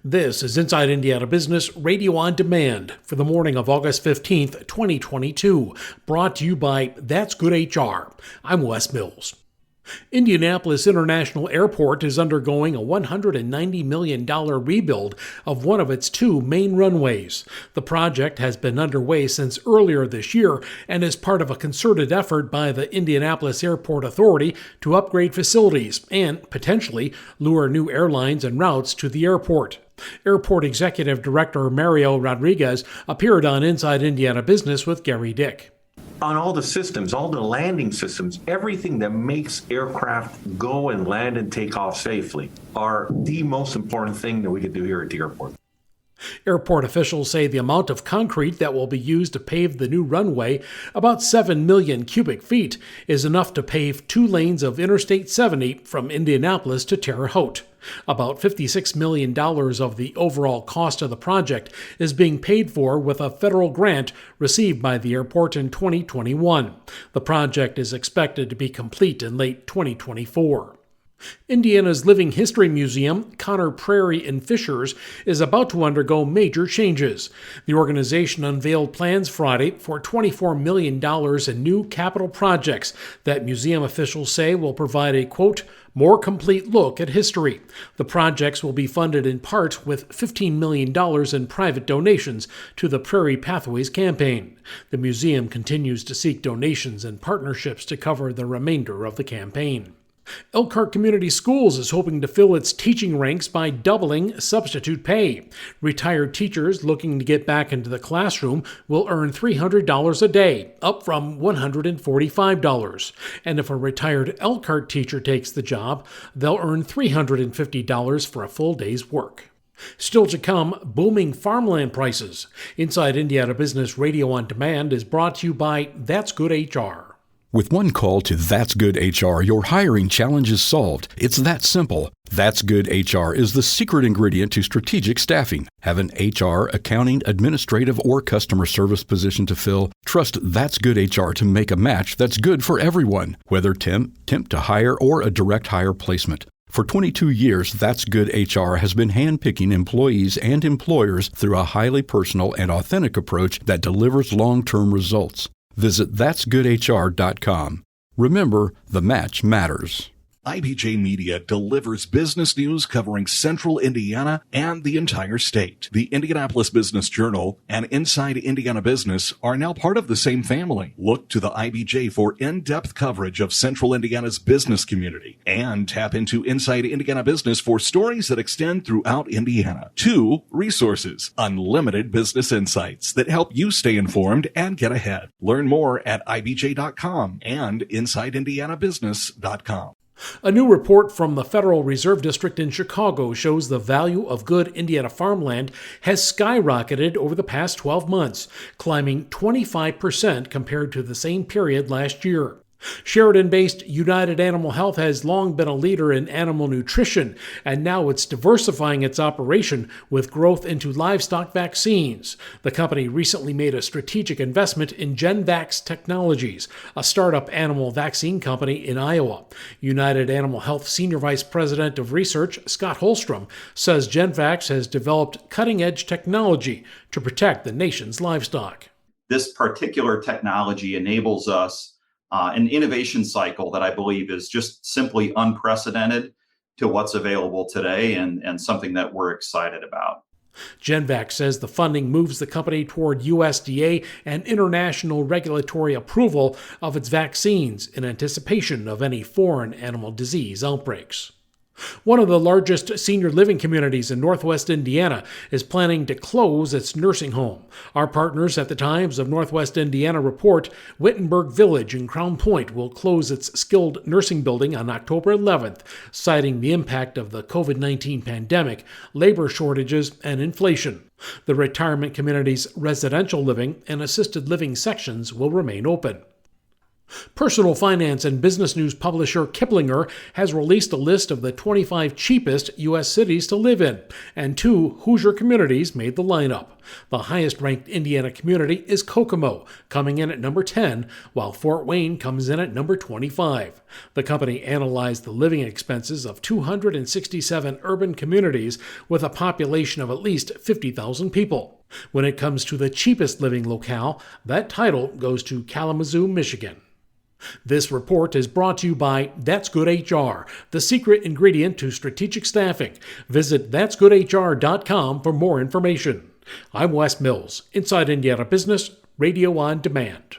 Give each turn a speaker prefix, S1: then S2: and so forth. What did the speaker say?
S1: This is Inside Indiana Business Radio on Demand for the morning of August 15th, 2022, brought to you by That's Good HR. I'm Wes Mills. Indianapolis International Airport is undergoing a $190 million rebuild of one of its two main runways. The project has been underway since earlier this year and is part of a concerted effort by the Indianapolis Airport Authority to upgrade facilities and, potentially, lure new airlines and routes to the airport. Airport Executive Director Mario Rodriguez appeared on Inside Indiana Business with Gary Dick.
S2: On all the systems, all the landing systems, everything that makes aircraft go and land and take off safely are the most important thing that we can do here at the airport.
S1: Airport officials say the amount of concrete that will be used to pave the new runway, about 7 million cubic feet, is enough to pave 2 lanes of Interstate 70 from Indianapolis to Terre Haute. About $56 million of the overall cost of the project is being paid for with a federal grant received by the airport in 2021. The project is expected to be complete in late 2024. Indiana's Living History Museum, Conner Prairie in Fishers, is about to undergo major changes. The organization unveiled plans Friday for $24 million in new capital projects that museum officials say will provide a, quote, more complete look at history. The projects will be funded in part with $15 million in private donations to the Prairie Pathways campaign. The museum continues to seek donations and partnerships to cover the remainder of the campaign. Elkhart Community Schools is hoping to fill its teaching ranks by doubling substitute pay. Retired teachers looking to get back into the classroom will earn $300 a day, up from $145. And if a retired Elkhart teacher takes the job, they'll earn $350 for a full day's work. Still to come, booming farmland prices. Inside Indiana Business Radio on Demand is brought to you by That's Good HR.
S3: With one call to That's Good HR, your hiring challenge is solved. It's that simple. That's Good HR is the secret ingredient to strategic staffing. Have an HR, accounting, administrative, or customer service position to fill? Trust That's Good HR to make a match that's good for everyone, whether temp to hire, or a direct hire placement. For 22 years, That's Good HR has been handpicking employees and employers through a highly personal and authentic approach that delivers long-term results. Visit that'sgoodhr.com. Remember, the match matters.
S4: IBJ Media delivers business news covering central Indiana and the entire state. The Indianapolis Business Journal and Inside Indiana Business are now part of the same family. Look to the IBJ for in-depth coverage of central Indiana's business community and tap into Inside Indiana Business for stories that extend throughout Indiana. 2 resources, unlimited business insights that help you stay informed and get ahead. Learn more at ibj.com and insideindianabusiness.com.
S1: A new report from the Federal Reserve District in Chicago shows the value of good Indiana farmland has skyrocketed over the past 12 months, climbing 25% compared to the same period last year. Sheridan-based United Animal Health has long been a leader in animal nutrition, and now it's diversifying its operation with growth into livestock vaccines. The company recently made a strategic investment in GenVax Technologies, a startup animal vaccine company in Iowa. United Animal Health Senior Vice President of Research, Scott Holstrom, says GenVax has developed cutting-edge technology to protect the nation's livestock.
S5: This particular technology enables us an innovation cycle that I believe is just simply unprecedented to what's available today and something that we're excited about.
S1: GenVax says the funding moves the company toward USDA and international regulatory approval of its vaccines in anticipation of any foreign animal disease outbreaks. One of the largest senior living communities in Northwest Indiana is planning to close its nursing home. Our partners at the Times of Northwest Indiana report Wittenberg Village in Crown Point will close its skilled nursing building on October 11th, citing the impact of the COVID-19 pandemic, labor shortages, and inflation. The retirement community's residential living and assisted living sections will remain open. Personal finance and business news publisher Kiplinger has released a list of the 25 cheapest U.S. cities to live in, and 2 Hoosier communities made the lineup. The highest-ranked Indiana community is Kokomo, coming in at number 10, while Fort Wayne comes in at number 25. The company analyzed the living expenses of 267 urban communities with a population of at least 50,000 people. When it comes to the cheapest living locale, that title goes to Kalamazoo, Michigan. This report is brought to you by That's Good HR, the secret ingredient to strategic staffing. Visit that'sgoodhr.com for more information. I'm Wes Mills, Inside Indiana Business, Radio on Demand.